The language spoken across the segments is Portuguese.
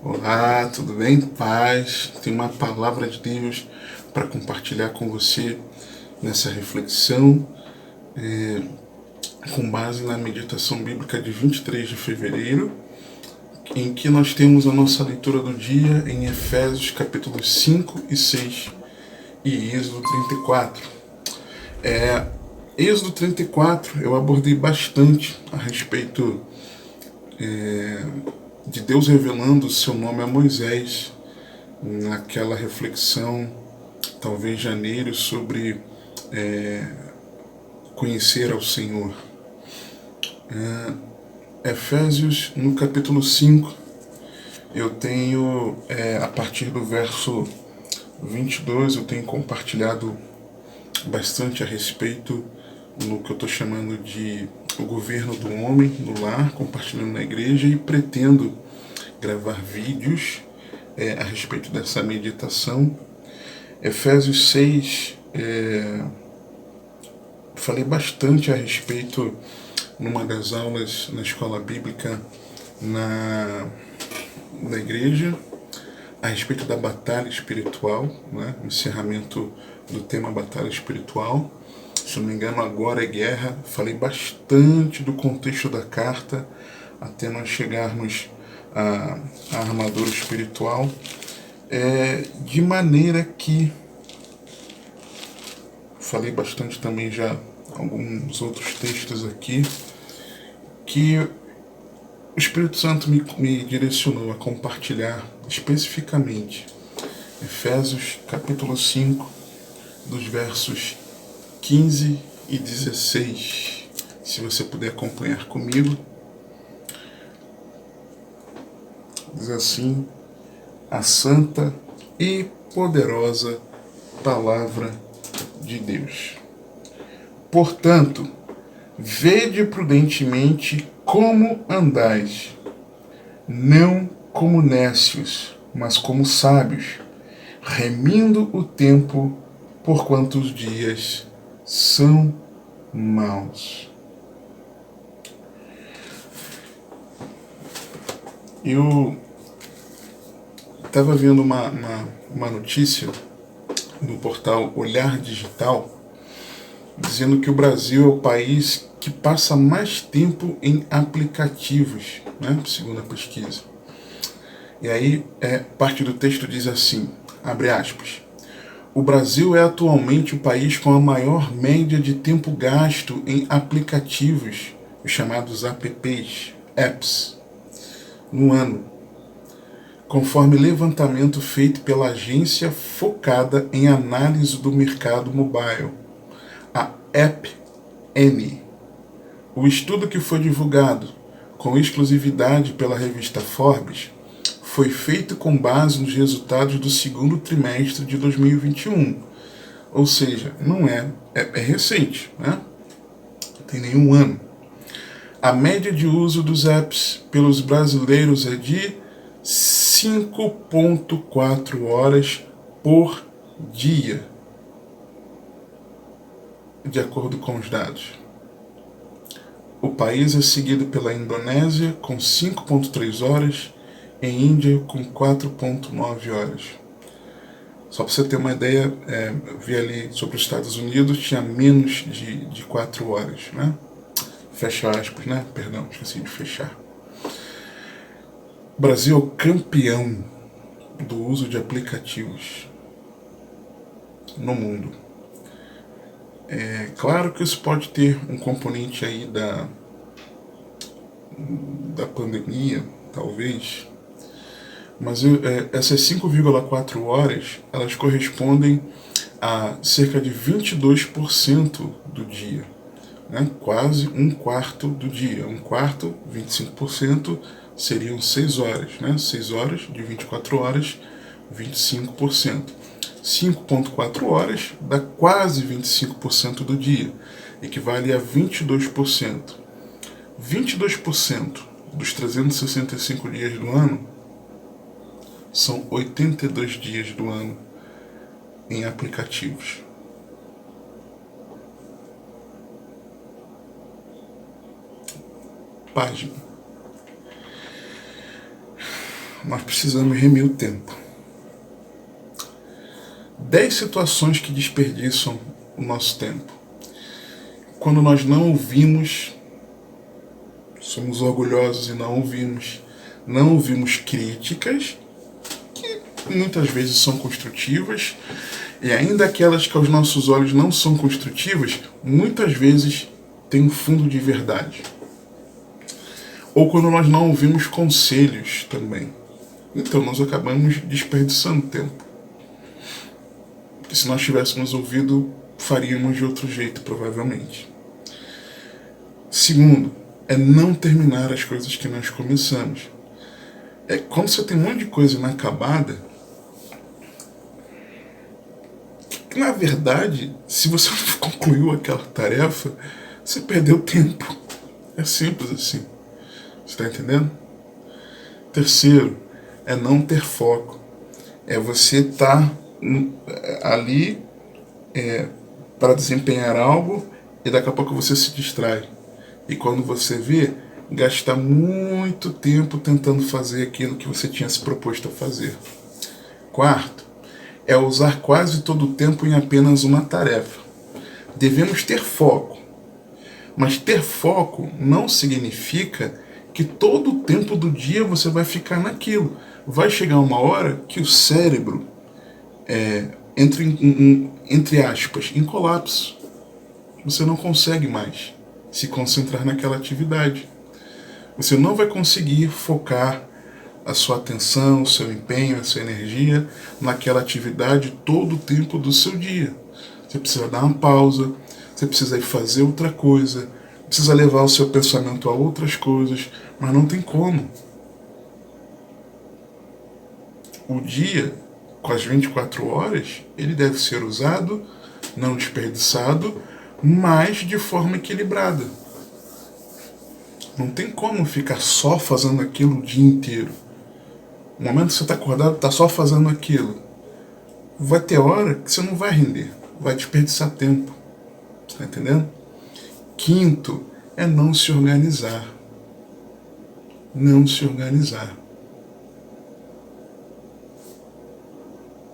Olá, tudo bem? Paz. Tenho uma palavra de Deus para compartilhar com você nessa reflexão, com base na meditação bíblica de 23 de fevereiro, em que nós temos a nossa leitura do dia em Efésios capítulos 5 e 6 e Êxodo 34. Êxodo 34 eu abordei bastante a respeito de Deus revelando o seu nome a Moisés naquela reflexão, talvez janeiro, sobre conhecer ao Senhor. Efésios, no capítulo 5, eu tenho, a partir do verso 22, eu tenho compartilhado bastante a respeito no que eu estou chamando de o governo do homem no lar, compartilhando na igreja, e pretendo gravar vídeos a respeito dessa meditação. Efésios 6, falei bastante a respeito numa das aulas na escola bíblica na igreja, a respeito da batalha espiritual, né? O encerramento do tema batalha espiritual. Se não me engano, agora é guerra. Falei bastante do contexto da carta até nós chegarmos à armadura espiritual, de maneira que falei bastante também já alguns outros textos aqui que o Espírito Santo me direcionou a compartilhar especificamente Efésios capítulo 5, dos versos 15 e 16. Se você puder acompanhar comigo. Diz assim: a santa e poderosa palavra de Deus. Portanto, vede prudentemente como andais, não como nécios, mas como sábios, remindo o tempo, porquanto os dias são maus. Eu estava vendo uma notícia no portal Olhar Digital, dizendo que o Brasil é o país que passa mais tempo em aplicativos, né, segundo a pesquisa. E aí, parte do texto diz assim, abre aspas: o Brasil é atualmente o país com a maior média de tempo gasto em aplicativos, os chamados apps, no ano, conforme levantamento feito pela agência focada em análise do mercado mobile, a App Annie. O estudo, que foi divulgado com exclusividade pela revista Forbes, foi feito com base nos resultados do segundo trimestre de 2021. Ou seja, não é recente, né? Não tem nenhum ano. A média de uso dos apps pelos brasileiros é de 5,4 horas por dia, de acordo com os dados. O país é seguido pela Indonésia com 5,3 horas e Índia com 4,9 horas. Só para você ter uma ideia, vi ali sobre os Estados Unidos, tinha menos de 4 horas, né? Fecha aspas, né? Perdão, esqueci de fechar. O Brasil é o campeão do uso de aplicativos no mundo. É claro que isso pode ter um componente aí da pandemia, talvez, mas essas 5,4 horas, elas correspondem a cerca de 22% do dia, né? Quase um quarto do dia. Um quarto, 25%, seriam 6 horas, né? 6 horas de 24 horas, 25%. 5,4 horas dá quase 25% do dia, equivale a 22%. 22% dos 365 dias do ano são 82 dias do ano em aplicativos. Página. nós precisamos remir o tempo. 10 situações que desperdiçam o nosso tempo. Quando nós não ouvimos, somos orgulhosos e não ouvimos. Não ouvimos críticas, que muitas vezes são construtivas, e ainda aquelas que aos nossos olhos não são construtivas, muitas vezes têm um fundo de verdade. Ou quando nós não ouvimos conselhos também. Então nós acabamos desperdiçando tempo. Porque se nós tivéssemos ouvido, faríamos de outro jeito, provavelmente. Segundo, é não terminar as coisas que nós começamos. Quando você tem um monte de coisa inacabada, que na verdade, se você não concluiu aquela tarefa, você perdeu tempo. É simples assim. Você está entendendo? Terceiro, é não ter foco. É você estar ali para desempenhar algo e daqui a pouco você se distrai. E quando você vê, gastar muito tempo tentando fazer aquilo que você tinha se proposto a fazer. Quarto, é usar quase todo o tempo em apenas uma tarefa. Devemos ter foco. Mas ter foco não significa que todo o tempo do dia você vai ficar naquilo. Vai chegar uma hora que o cérebro entra entre aspas, em colapso. Você não consegue mais se concentrar naquela atividade. Você não vai conseguir focar a sua atenção, o seu empenho, a sua energia naquela atividade todo o tempo do seu dia. Você precisa dar uma pausa, você precisa ir fazer outra coisa, precisa levar o seu pensamento a outras coisas, mas não tem como. O dia, com as 24 horas, ele deve ser usado, não desperdiçado, mas de forma equilibrada. Não tem como ficar só fazendo aquilo o dia inteiro. No momento que você está acordado, está só fazendo aquilo. Vai ter hora que você não vai render, vai desperdiçar tempo. Você está entendendo? Quinto, é não se organizar. Não se organizar.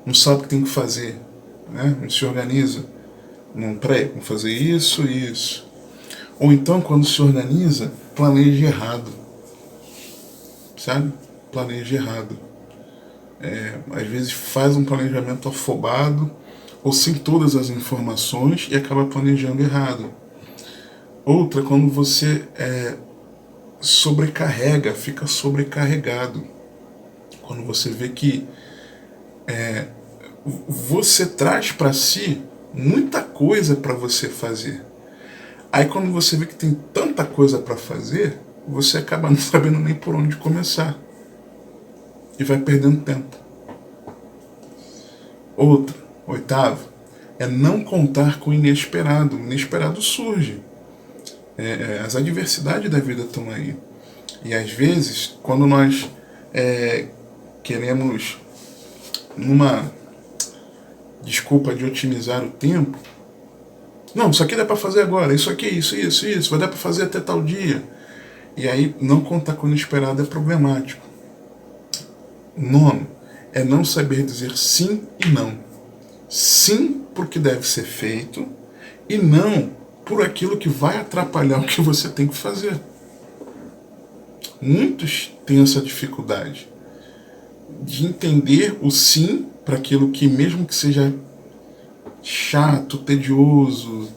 Não sabe o que tem que fazer, né? Não se organiza. Não, peraí, vamos fazer isso. Ou então, quando se organiza, planeja errado. Sabe? Planeja errado. Às vezes faz um planejamento afobado ou sem todas as informações e acaba planejando errado. Outra, quando você sobrecarrega, fica sobrecarregado. Quando você vê que você traz para si muita coisa para você fazer. Aí quando você vê que tem tanta coisa para fazer, você acaba não sabendo nem por onde começar. E vai perdendo tempo. Outra, oitavo, é não contar com o inesperado. O inesperado surge. As adversidades da vida estão aí. E às vezes, quando nós queremos, numa desculpa de otimizar o tempo, não, isso aqui dá para fazer agora, isso aqui, isso, vai dar para fazer até tal dia. E aí, não contar com o inesperado é problemático. Nono, é não saber dizer sim e não. Sim porque deve ser feito e não por aquilo que vai atrapalhar o que você tem que fazer. Muitos têm essa dificuldade de entender o sim para aquilo que, mesmo que seja chato, tedioso,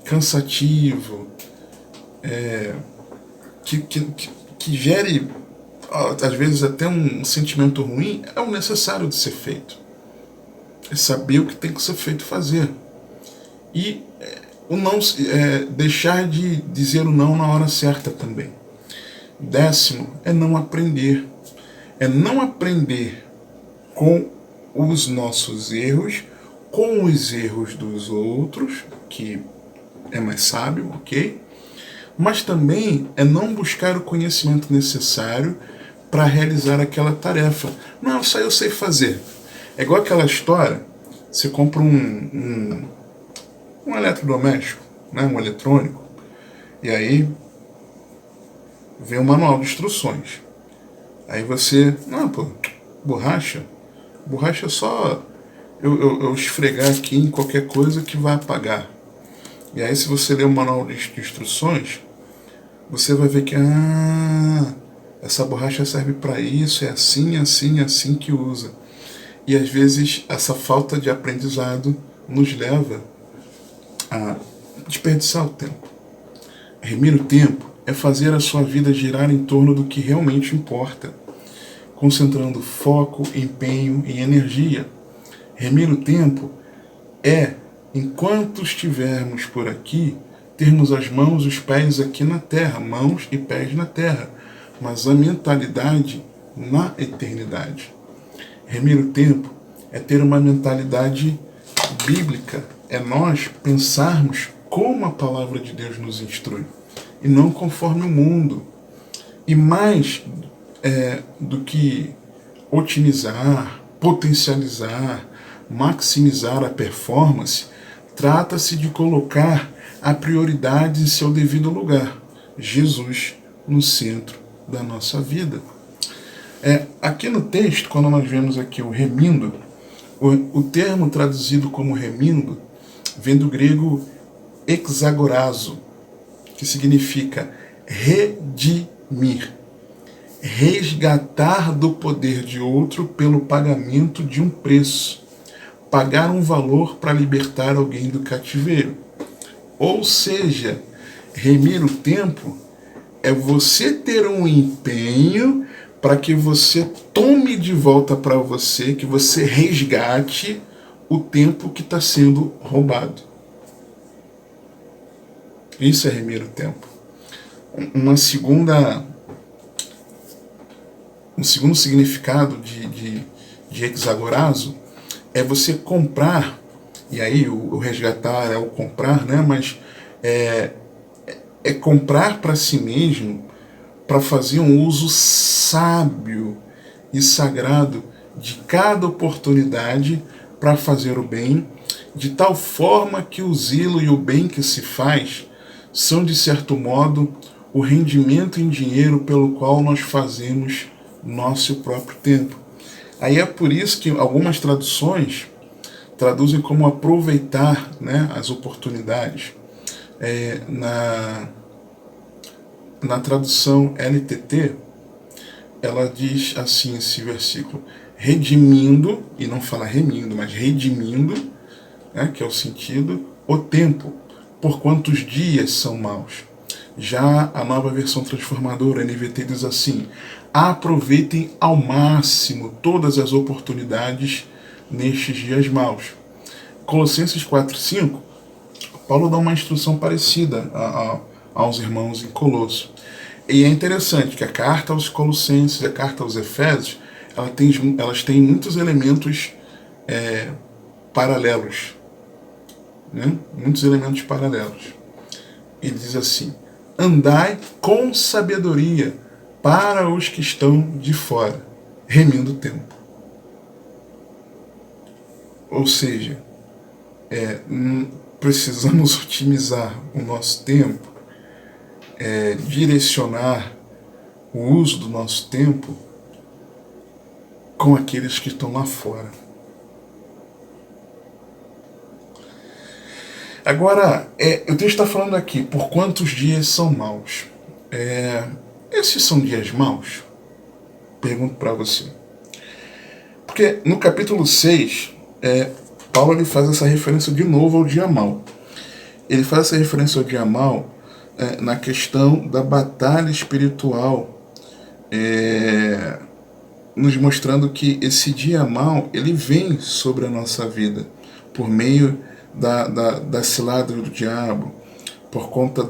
cansativo, que gere às vezes até um sentimento ruim, é o necessário de ser feito. É saber o que tem que ser feito fazer. E o não, deixar de dizer o não na hora certa também. Décimo, é não aprender. É não aprender com os nossos erros, com os erros dos outros, que é mais sábio, ok? Mas também é não buscar o conhecimento necessário para realizar aquela tarefa. Não, isso aí eu sei fazer. É igual aquela história, você compra um eletrodoméstico, né, um eletrônico, e aí vem um manual de instruções. Aí você, não, pô, borracha é só eu esfregar aqui em qualquer coisa que vai apagar. E aí se você ler o manual de instruções, você vai ver que essa borracha serve para isso, é assim, assim, assim que usa. E às vezes essa falta de aprendizado nos leva a desperdiçar o tempo. Remir o tempo é fazer a sua vida girar em torno do que realmente importa, concentrando foco, empenho e energia. Remir o tempo é, enquanto estivermos por aqui, termos as mãos e os pés aqui na terra, mãos e pés na terra, mas a mentalidade na eternidade. Remir o tempo é ter uma mentalidade bíblica, é nós pensarmos como a palavra de Deus nos instrui, e não conforme o mundo. E mais do que otimizar, potencializar, maximizar a performance, trata-se de colocar a prioridade em seu devido lugar, Jesus no centro da nossa vida. Aqui no texto, quando nós vemos aqui o remindo, o termo traduzido como remindo vem do grego exagorazo, que significa redimir, resgatar do poder de outro pelo pagamento de um preço, pagar um valor para libertar alguém do cativeiro. Ou seja, remir o tempo é você ter um empenho para que você tome de volta para você, que você resgate o tempo que está sendo roubado. Isso é remir o tempo. Um segundo significado de exagorazo é você comprar, e aí o resgatar é o comprar, né? Mas é comprar para si mesmo, para fazer um uso sábio e sagrado de cada oportunidade para fazer o bem, de tal forma que o zelo e o bem que se faz são, de certo modo, o rendimento em dinheiro pelo qual nós fazemos nosso próprio tempo. Aí é por isso que algumas traduções traduzem como aproveitar, né, as oportunidades. Na tradução LTT, ela diz assim esse versículo: redimindo, e não fala remindo, mas redimindo, né, que é o sentido, o tempo, por quantos dias são maus. Já a nova versão transformadora, NVT, diz assim: aproveitem ao máximo todas as oportunidades nestes dias maus. Colossenses 4:5, Paulo dá uma instrução parecida aos irmãos em Colosso. E é interessante que a carta aos Colossenses, a carta aos Efésios, elas têm muitos elementos paralelos. Né? Muitos elementos paralelos. Ele diz assim: andai com sabedoria para os que estão de fora, remindo o tempo. Ou seja, precisamos otimizar o nosso tempo, direcionar o uso do nosso tempo com aqueles que estão lá fora. Agora, o texto está falando aqui, por quantos dias são maus? Esses são dias maus? Pergunto para você. Porque no capítulo 6, Paulo ele faz essa referência de novo ao dia mau. Ele faz essa referência ao dia mau na questão da batalha espiritual, nos mostrando que esse dia mau ele vem sobre a nossa vida por meio da cilada do diabo, por conta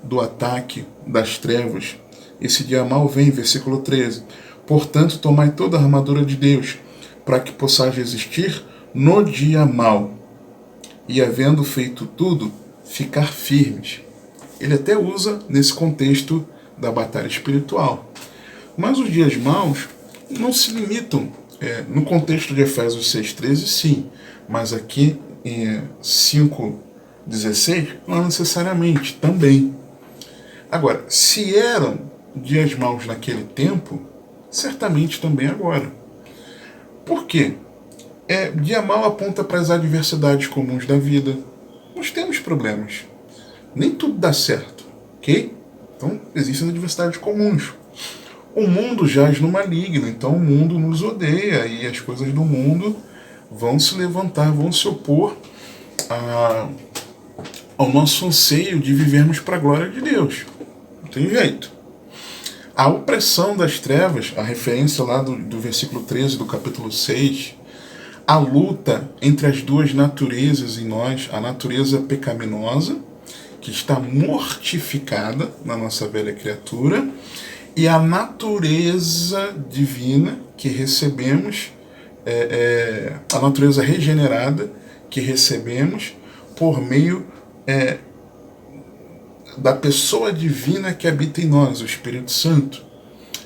do ataque das trevas. Esse dia mau vem, versículo 13: portanto, tomai toda a armadura de Deus, para que possais resistir no dia mau, e havendo feito tudo, ficar firmes. Ele até usa nesse contexto da batalha espiritual. Mas os dias maus não se limitam, no contexto de Efésios 6,13, sim, mas aqui em 5,16, não necessariamente, também. Agora, se eram dias maus naquele tempo, certamente também agora. Por quê? Dia mal aponta para as adversidades comuns da vida. Nós temos problemas. Nem tudo dá certo, ok? Então, existem adversidades comuns. O mundo jaz no maligno, então o mundo nos odeia e as coisas do mundo vão se levantar, vão se opor ao nosso anseio de vivermos para a glória de Deus. Não tem jeito. A opressão das trevas, a referência lá do versículo 13 do capítulo 6, a luta entre as duas naturezas em nós, a natureza pecaminosa, que está mortificada na nossa velha criatura, e a natureza divina que recebemos, a natureza regenerada que recebemos por meio da pessoa divina que habita em nós, o Espírito Santo.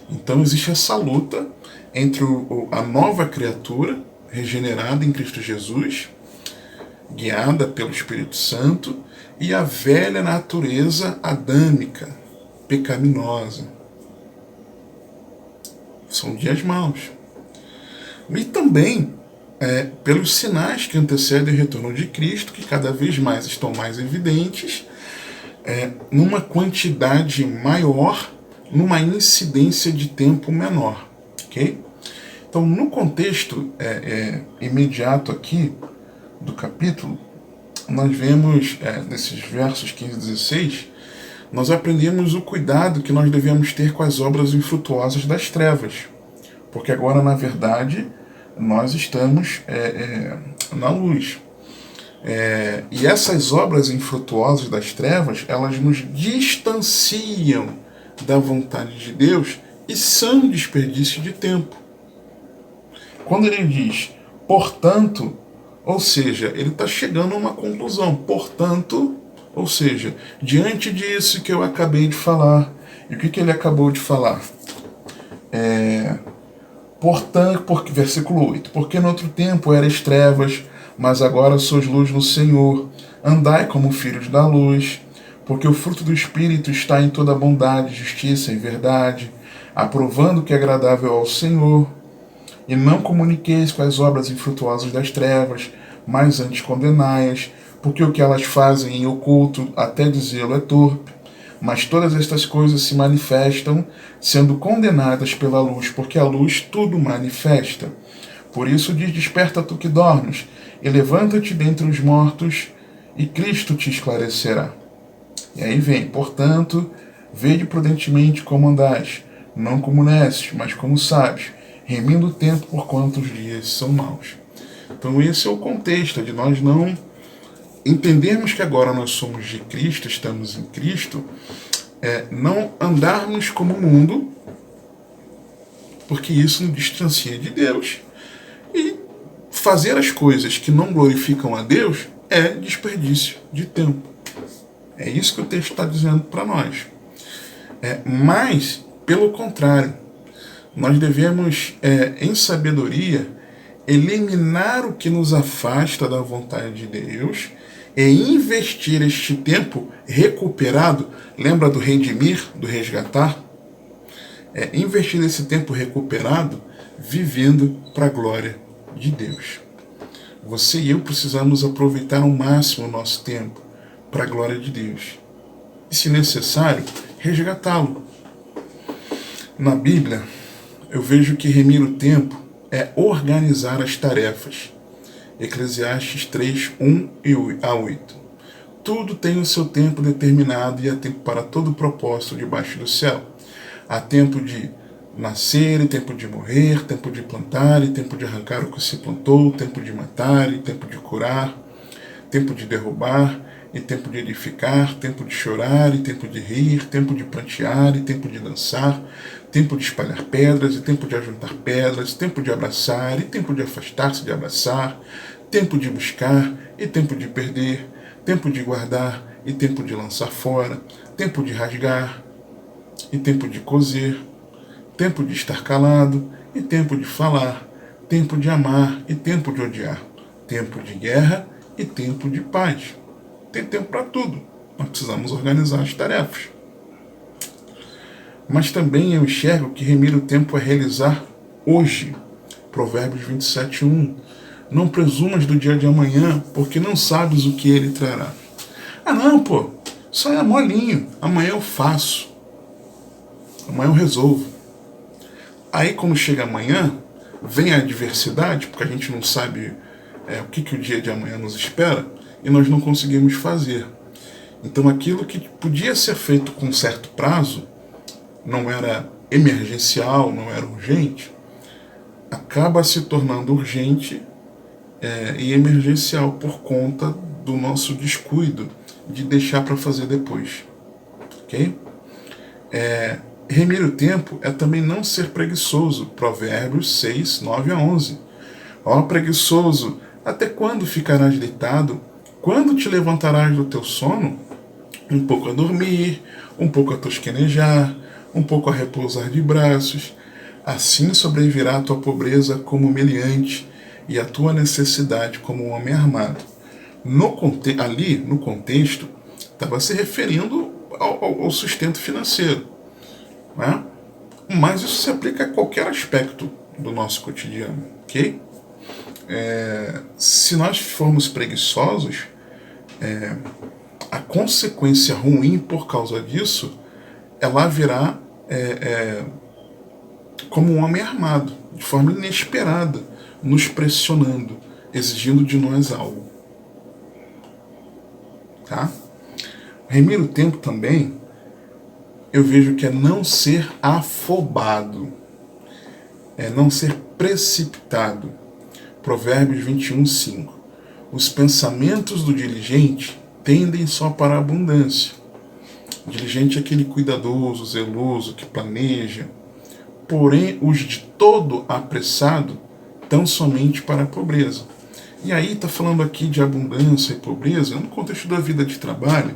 Então existe essa luta entre a nova criatura regenerada em Cristo Jesus, guiada pelo Espírito Santo, e a velha natureza adâmica, pecaminosa. São dias maus. E também pelos sinais que antecedem o retorno de Cristo, que cada vez mais estão mais evidentes, numa quantidade maior, numa incidência de tempo menor. Ok? Então, no contexto imediato aqui do capítulo, nós vemos, nesses versos 15 e 16, nós aprendemos o cuidado que nós devemos ter com as obras infrutuosas das trevas. Porque agora, na verdade, nós estamos na luz. E essas obras infrutuosas das trevas, elas nos distanciam da vontade de Deus e são desperdício de tempo. Quando ele diz, portanto, ou seja, ele está chegando a uma conclusão. Portanto, ou seja, diante disso que eu acabei de falar. E o que ele acabou de falar? Portanto, versículo 8. Porque no outro tempo eras trevas, mas agora sois luz no Senhor. Andai como filhos da luz, porque o fruto do Espírito está em toda bondade, justiça e verdade, aprovando que é agradável ao Senhor. E não comuniqueis com as obras infrutuosas das trevas, mas antes condenai-as, porque o que elas fazem em oculto, até dizê-lo, é torpe. Mas todas estas coisas se manifestam, sendo condenadas pela luz, porque a luz tudo manifesta. Por isso diz, desperta tu que dormes, e levanta-te dentre os mortos, e Cristo te esclarecerá. E aí vem, portanto, vede prudentemente como andais, não como necios, mas como sábios, remindo o tempo por quanto os dias são maus. Então esse é o contexto de nós não entendermos que agora nós somos de Cristo, estamos em Cristo, não andarmos como o mundo, porque isso nos distancia de Deus, e fazer as coisas que não glorificam a Deus é desperdício de tempo. É isso que o texto está dizendo para nós. Mas, pelo contrário, nós devemos, em sabedoria, eliminar o que nos afasta da vontade de Deus e investir este tempo recuperado. Lembra do redimir, do resgatar? Investir esse tempo recuperado vivendo para a glória de Deus. Você e eu precisamos aproveitar ao máximo o nosso tempo para a glória de Deus. E, se necessário, resgatá-lo. Na Bíblia, eu vejo que remir o tempo é organizar as tarefas. Eclesiastes 3, 1 a 8. Tudo tem o seu tempo determinado e há tempo para todo propósito debaixo do céu. Há tempo de nascer e tempo de morrer, tempo de plantar e tempo de arrancar o que se plantou, tempo de matar e tempo de curar, tempo de derrubar e tempo de edificar, tempo de chorar e tempo de rir, tempo de prantear e tempo de dançar, tempo de espalhar pedras e tempo de ajuntar pedras, tempo de abraçar e tempo de afastar-se de abraçar, tempo de buscar e tempo de perder, tempo de guardar e tempo de lançar fora, tempo de rasgar e tempo de coser, tempo de estar calado e tempo de falar, tempo de amar e tempo de odiar, tempo de guerra e tempo de paz. Tem tempo para tudo. Nós precisamos organizar as tarefas. Mas também eu enxergo que remir o tempo é realizar hoje. Provérbios 27:1. Não presumas do dia de amanhã, porque não sabes o que ele trará. Ah não, pô, isso aí é molinho, amanhã eu faço, amanhã eu resolvo. Aí quando chega amanhã, vem a adversidade, porque a gente não sabe o que o dia de amanhã nos espera, e nós não conseguimos fazer. Então aquilo que podia ser feito com certo prazo, não era emergencial, não era urgente, acaba se tornando urgente e emergencial por conta do nosso descuido de deixar para fazer depois. Ok? Remir o tempo é também não ser preguiçoso. Provérbios 6, 9-11. Ó preguiçoso, até quando ficarás deitado? Quando te levantarás do teu sono? Um pouco a dormir, um pouco a tosquenejar, um pouco a repousar de braços. Assim sobrevirá a tua pobreza como meliante e a tua necessidade como um homem armado. Ali, no contexto, estava se referindo ao sustento financeiro. Né? Mas isso se aplica a qualquer aspecto do nosso cotidiano. Ok? Se nós formos preguiçosos, a consequência ruim por causa disso, ela virá como um homem armado, de forma inesperada, nos pressionando, exigindo de nós algo. Tá? Remir o tempo também, eu vejo que é não ser afobado, é não ser precipitado. Provérbios 21:5. Os pensamentos do diligente tendem só para a abundância. O diligente é aquele cuidadoso, zeloso, que planeja. Porém, os de todo apressado tão somente para a pobreza. E aí está falando aqui de abundância e pobreza no contexto da vida de trabalho,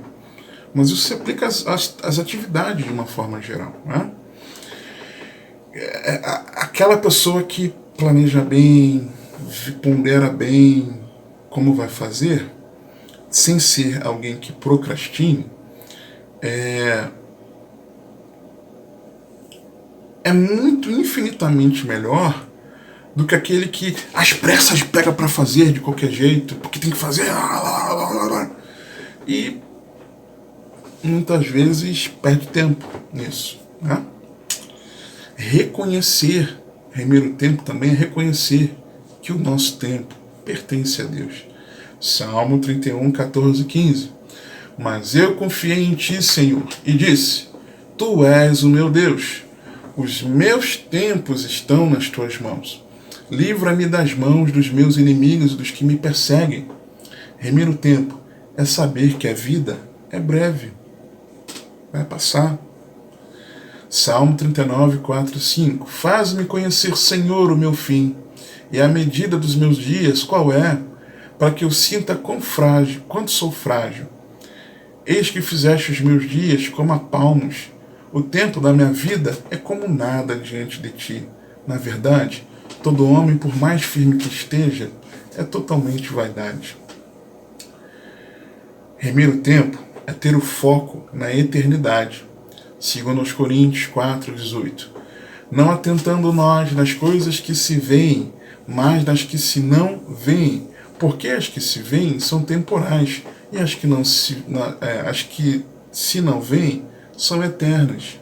mas isso se aplica às atividades de uma forma geral. Né? Aquela pessoa que planeja bem, pondera bem como vai fazer, sem ser alguém que procrastine, é muito infinitamente melhor do que aquele que às pressas pega para fazer de qualquer jeito, porque tem que fazer. E muitas vezes perde tempo nisso. Né? Remir o tempo também é reconhecer que o nosso tempo pertence a Deus. Salmo 31, 14 e 15. Mas eu confiei em ti, Senhor, e disse: Tu és o meu Deus. Os meus tempos estão nas tuas mãos. Livra-me das mãos dos meus inimigos e dos que me perseguem. Remir o tempo é saber que a vida é breve. Vai passar. Salmo 39, 4 e 5. Faz-me conhecer, Senhor, o meu fim, e a medida dos meus dias qual é, para que eu sinta quanto sou frágil. Eis que fizeste os meus dias como a palmos. O tempo da minha vida é como nada diante de ti. Na verdade, todo homem, por mais firme que esteja, é totalmente vaidade. Remir o tempo é ter o foco na eternidade. Segundo aos Coríntios 4, 18. Não atentando nós nas coisas que se veem, mas nas que se não veem, porque as que se veem são temporais, e as que se não veem são eternas.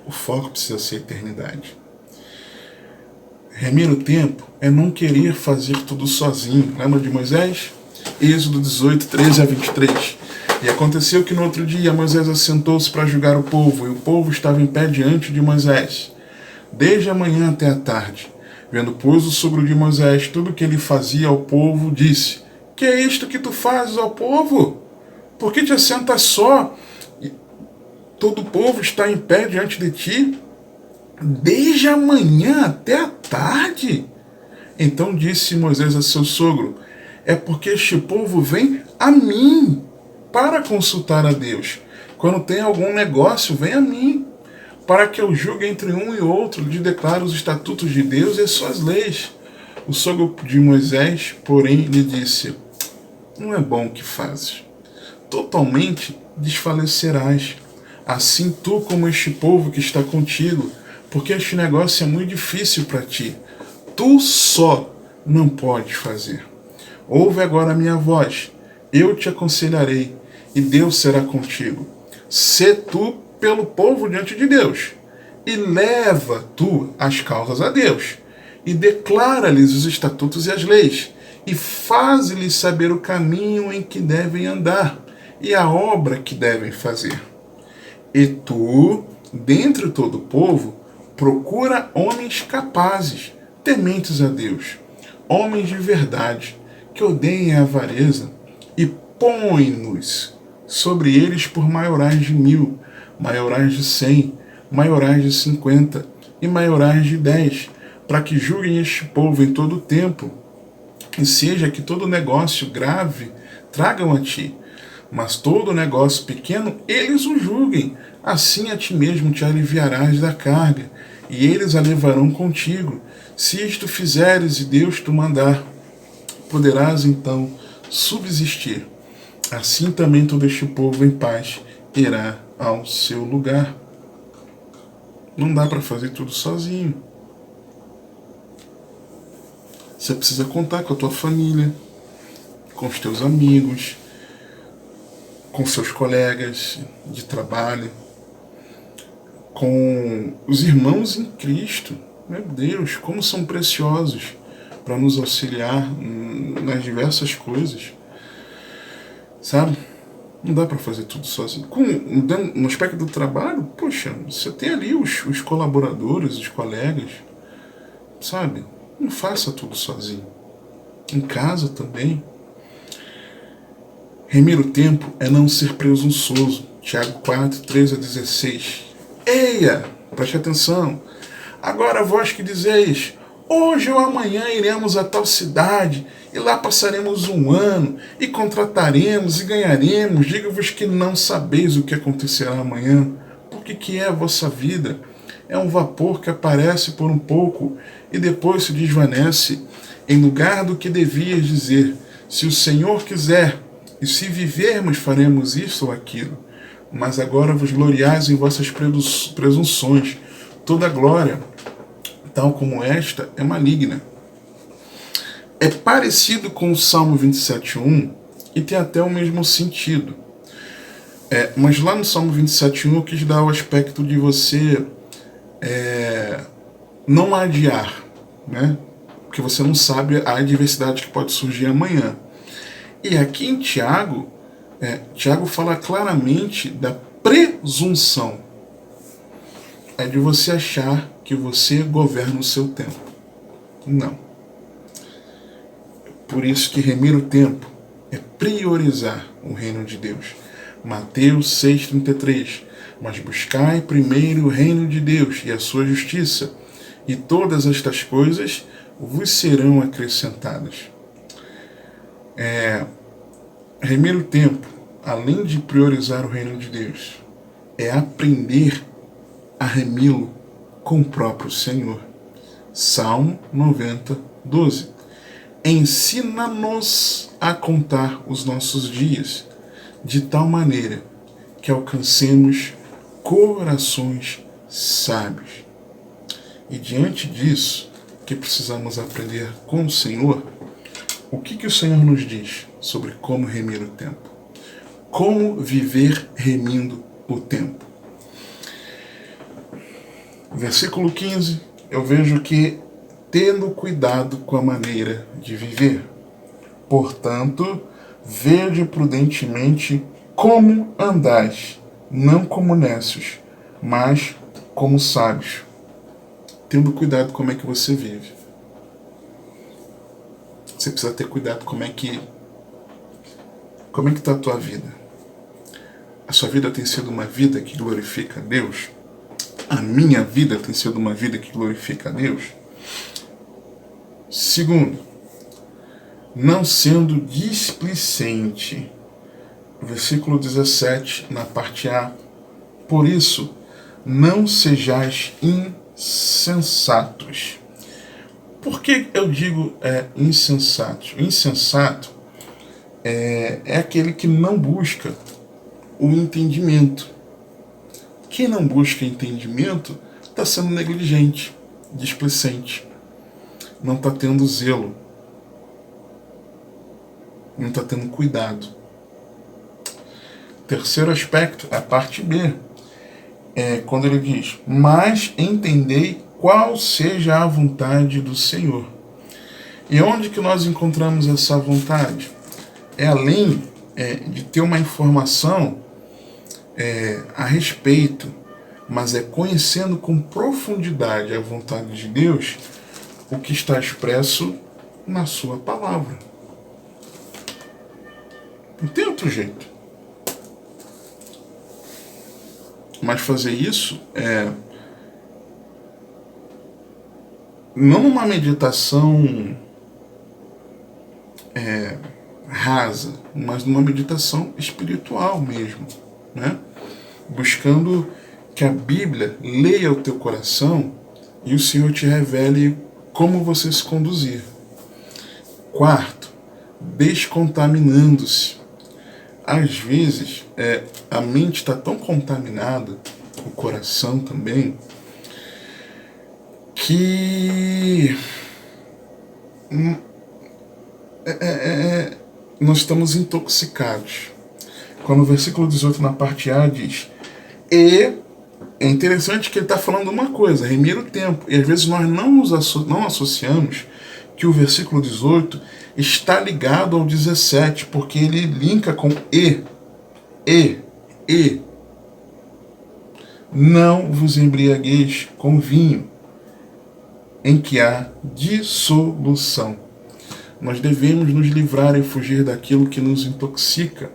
O foco precisa ser a eternidade. Remir o tempo é não querer fazer tudo sozinho. Lembra de Moisés? Êxodo 18, 13 a 23. E aconteceu que no outro dia Moisés assentou-se para julgar o povo, e o povo estava em pé diante de Moisés, desde a manhã até a tarde. Vendo, pois, o sogro de Moisés tudo o que ele fazia ao povo, disse: Que é isto que tu fazes ao povo? Por que te assentas só? Todo o povo está em pé diante de ti, desde a manhã até a tarde. Então disse Moisés a seu sogro: É porque este povo vem a mim para consultar a Deus. Quando tem algum negócio, vem a mim, para que eu julgue entre um e outro, lhe declare os estatutos de Deus e as suas leis. O sogro de Moisés, porém, lhe disse: Não é bom o que fazes. Totalmente desfalecerás. Assim tu como este povo que está contigo, porque este negócio é muito difícil para ti. Tu só não podes fazer. Ouve agora a minha voz, eu te aconselharei, e Deus será contigo. Sê tu pelo povo diante de Deus, e leva tu as causas a Deus, e declara-lhes os estatutos e as leis, e faze-lhes saber o caminho em que devem andar, e a obra que devem fazer. E tu, dentre todo o povo, procura homens capazes, tementes a Deus, homens de verdade, que odeiem a avareza, e põe-nos sobre eles por maiorais de 1000, maiorais de 100, maiorais de 50 e maiorais de 10, para que julguem este povo em todo o tempo, e seja que todo negócio grave tragam a ti, mas todo negócio pequeno eles o julguem. Assim a ti mesmo te aliviarás da carga, e eles a levarão contigo. Se isto fizeres e Deus te mandar, poderás então subsistir. Assim também todo este povo em paz irá ao seu lugar. Não dá para fazer tudo sozinho. Você precisa contar com a tua família, com os teus amigos, com seus colegas de trabalho, com os irmãos em Cristo. Meu Deus, como são preciosos para nos auxiliar nas diversas coisas. Sabe? Não dá para fazer tudo sozinho. No aspecto do trabalho, poxa, você tem ali os colaboradores, os colegas, sabe? Não faça tudo sozinho. Em casa também. Remir o tempo é não ser presunçoso. Tiago 4, 13 a 16. Eia, preste atenção. Agora vós que dizeis, hoje ou amanhã iremos a tal cidade, e lá passaremos um ano, e contrataremos e ganharemos. Digo-vos que não sabeis o que acontecerá amanhã, porque que é a vossa vida? É um vapor que aparece por um pouco e depois se desvanece. Em lugar do que devias dizer, se o Senhor quiser, e se vivermos faremos isso ou aquilo. Mas agora vos gloriais em vossas presunções. Toda glória, tal como esta, é maligna. É parecido com o Salmo 27:1 e tem até o mesmo sentido. Mas lá no Salmo 27:1 eu quis dar o aspecto de você não adiar, né? Porque você não sabe a adversidade que pode surgir amanhã. E aqui em Tiago, Tiago fala claramente da presunção. É de você achar que você governa o seu tempo. Não. Por isso que remir o tempo é priorizar o reino de Deus. Mateus 6,33. Mas buscai primeiro o reino de Deus e a sua justiça, e todas estas coisas vos serão acrescentadas. Remir o tempo, além de priorizar o reino de Deus, é aprender a remi-lo com o próprio Senhor. Salmo 90, 12. Ensina-nos a contar os nossos dias, de tal maneira que alcancemos corações sábios. E diante disso, que precisamos aprender com o Senhor, o que o Senhor nos diz sobre como remir o tempo? Como viver remindo o tempo? Versículo 15, eu vejo que tendo cuidado com a maneira de viver. Portanto, vede prudentemente como andais, não como necios, mas como sábios. Tendo cuidado como é que você vive. Você precisa ter cuidado como é que está a tua vida. A sua vida tem sido uma vida que glorifica a Deus? A minha vida tem sido uma vida que glorifica a Deus? Segundo, não sendo displicente. Versículo 17, na parte A. Por isso, não sejais insensatos. Por que eu digo insensato? Insensato é aquele que não busca o entendimento. Quem não busca entendimento está sendo negligente, displicente, não está tendo zelo, não está tendo cuidado. Terceiro aspecto, a parte B, quando ele diz: mas entendei qual seja a vontade do Senhor. E onde que nós encontramos essa vontade? É além de ter uma informação a respeito, mas é conhecendo com profundidade a vontade de Deus, o que está expresso na sua palavra. Não tem outro jeito. Mas fazer isso não uma meditação rasa, mas numa meditação espiritual mesmo, né? Buscando que a Bíblia leia o teu coração e o Senhor te revele como você se conduzir. Quarto, descontaminando-se. Às vezes, a mente está tão contaminada, o coração também, que nós estamos intoxicados. Quando o versículo 18, na parte A, diz: e é interessante que ele está falando uma coisa, remir o tempo, e às vezes nós não associamos que o versículo 18 está ligado ao 17, porque ele linka com e. Não vos embriagueis com vinho, em que há dissolução. Nós devemos nos livrar e fugir daquilo que nos intoxica,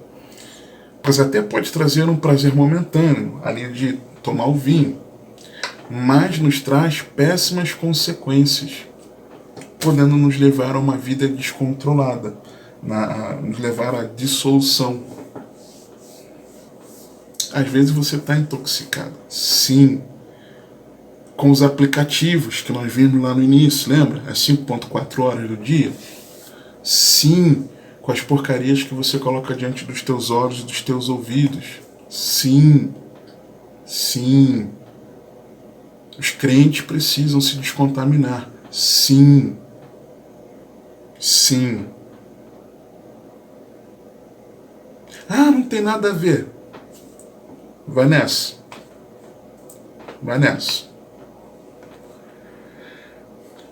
pois até pode trazer um prazer momentâneo, ali de tomar o vinho, mas nos traz péssimas consequências, podendo nos levar a uma vida descontrolada, nos levar à dissolução. Às vezes você está intoxicado, sim, com os aplicativos que nós vimos lá no início, lembra? As 5.4 horas do dia. Sim, com as porcarias que você coloca diante dos teus olhos e dos teus ouvidos. Sim. Os crentes precisam se descontaminar. Sim. Ah, não tem nada a ver. Vai nessa.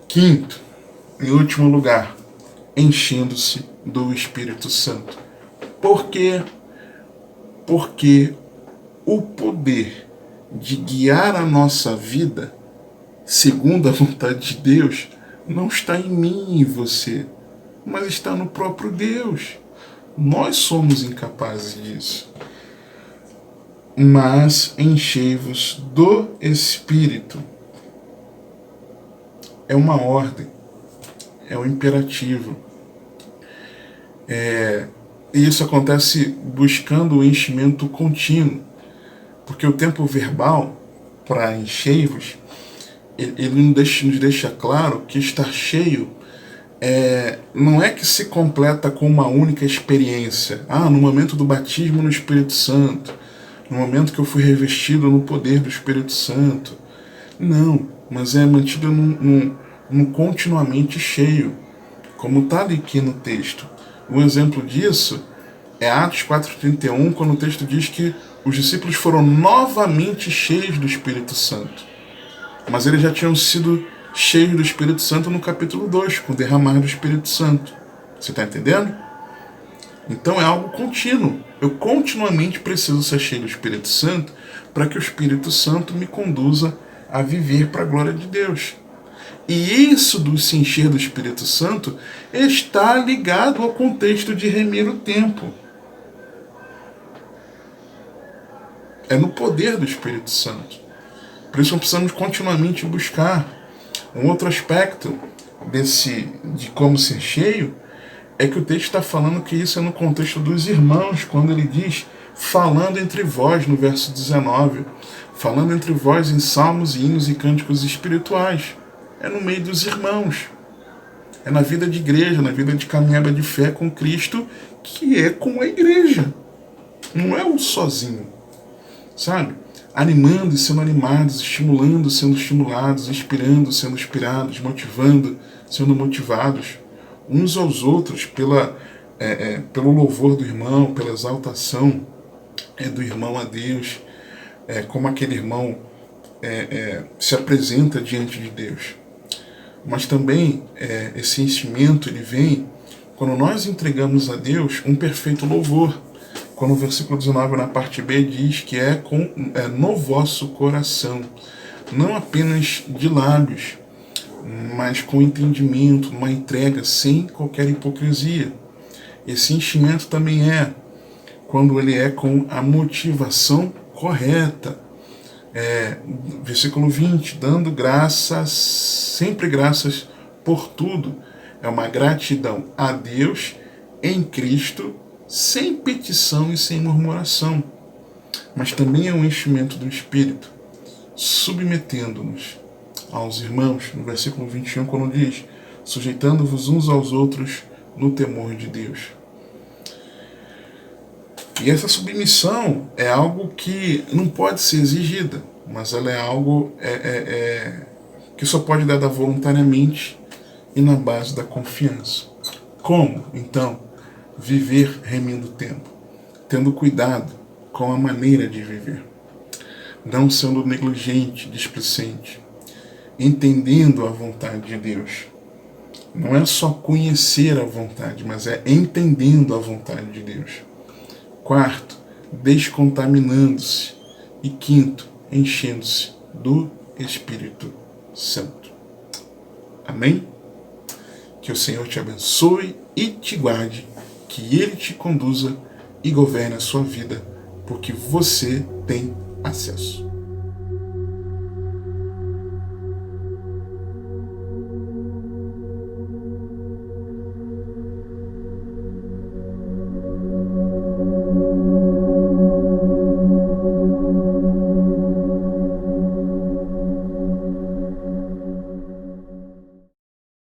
Quinto, em último lugar, enchendo-se do Espírito Santo. Por quê? Porque o poder de guiar a nossa vida segundo a vontade de Deus não está em mim e em você, mas está no próprio Deus. Nós somos incapazes disso. Mas enchei-vos do Espírito. É uma ordem, é um imperativo. E isso acontece buscando o enchimento contínuo, porque o tempo verbal para enchei-vos, ele nos deixa claro que estar cheio não é que se completa com uma única experiência. No momento do batismo no Espírito Santo, no momento que eu fui revestido no poder do Espírito Santo. Não, mas é mantido num continuamente cheio, como está aqui no texto. Um exemplo disso é Atos 4,31, quando o texto diz que os discípulos foram novamente cheios do Espírito Santo. Mas eles já tinham sido cheios do Espírito Santo no capítulo 2, com o derramar do Espírito Santo. Você está entendendo? Então é algo contínuo. Eu continuamente preciso ser cheio do Espírito Santo para que o Espírito Santo me conduza a viver para a glória de Deus. E isso do se encher do Espírito Santo está ligado ao contexto de remir o tempo. É no poder do Espírito Santo. Por isso precisamos continuamente buscar. Um outro aspecto de como ser cheio é que o texto está falando que isso é no contexto dos irmãos, quando ele diz falando entre vós, no verso 19, falando entre vós em salmos, hinos e cânticos espirituais. É no meio dos irmãos. É na vida de igreja, na vida de caminhada de fé com Cristo, que é com a igreja. não é o sozinho, sabe? Animando e sendo animados, estimulando, sendo estimulados, inspirando, sendo inspirados, motivando, sendo motivados, uns aos outros pelo louvor do irmão, pela exaltação do irmão a Deus, como aquele irmão se apresenta diante de Deus. Mas também esse enchimento ele vem quando nós entregamos a Deus um perfeito louvor. Quando o versículo 19 na parte B diz que no vosso coração, não apenas de lábios, mas com entendimento, uma entrega sem qualquer hipocrisia. Esse enchimento também quando ele é com a motivação correta. Versículo 20, dando graças, sempre graças por tudo. É uma gratidão a Deus em Cristo, sem petição e sem murmuração. Mas também é um enchimento do Espírito, submetendo-nos aos irmãos, no versículo 21, quando diz, sujeitando-vos uns aos outros no temor de Deus. E essa submissão é algo que não pode ser exigida, mas ela é algo que só pode dar voluntariamente e na base da confiança. Como, então, viver remindo o tempo? Tendo cuidado com a maneira de viver. Não sendo negligente, displicente. Entendendo a vontade de Deus. Não é só conhecer a vontade, mas é entendendo a vontade de Deus. Quarto, descontaminando-se. E quinto, enchendo-se do Espírito Santo. Amém? Que o Senhor te abençoe e te guarde, que Ele te conduza e governe a sua vida, porque você tem acesso.